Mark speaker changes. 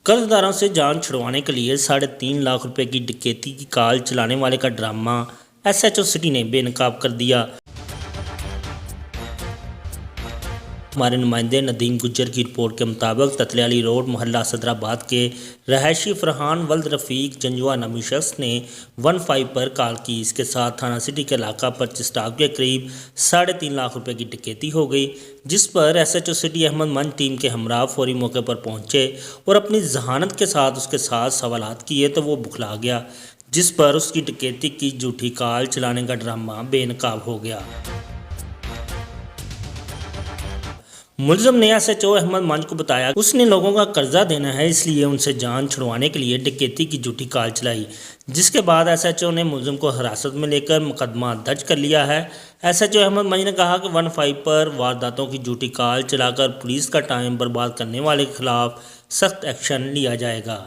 Speaker 1: कर्जदारों से जान छुड़वाने के लिए 3.5 लाख रुपए की डकैती की कॉल चलाने वाले का ड्रामा एसएचओ सिटी ने बेनकाब कर दिया। हमारे नुमाइंदे नदीम गुज्जर की रिपोर्ट के मुताबिक ततलियाली रोड मोहल्ला सदराबाद के रहायशी फरहान वल्द रफ़ीक जंजुआ नामी शख्स ने 15 पर कॉल की। इसके साथ थाना सिटी के इलाका परचिस स्टाफ के करीब 3.5 लाख रुपए की डकैती हो गई, जिस पर एसएचओ सिटी अहमद मंज टीम के हमरा फौरी मौके पर पहुंचे और अपनी जहानत के साथ उसके साथ सवालात किए तो वो बुखला गया, जिस पर उसकी डकैती की झूठी कॉल चलाने का ड्रामा बेनकाब हो गया। मुलजम ने एसएचओ अहमद मंज को बताया उसने लोगों का कर्जा देना है, इसलिए उनसे जान छुड़वाने के लिए डकैती की झूठी कॉल चलाई, जिसके बाद एसएचओ ने मुलजम को हिरासत में लेकर मुकदमा दर्ज कर लिया है। एसएचओ अहमद मंज ने कहा कि 15 पर वारदातों की झूठी कॉल चलाकर पुलिस का टाइम बर्बाद करने वाले के खिलाफ सख्त एक्शन लिया जाएगा।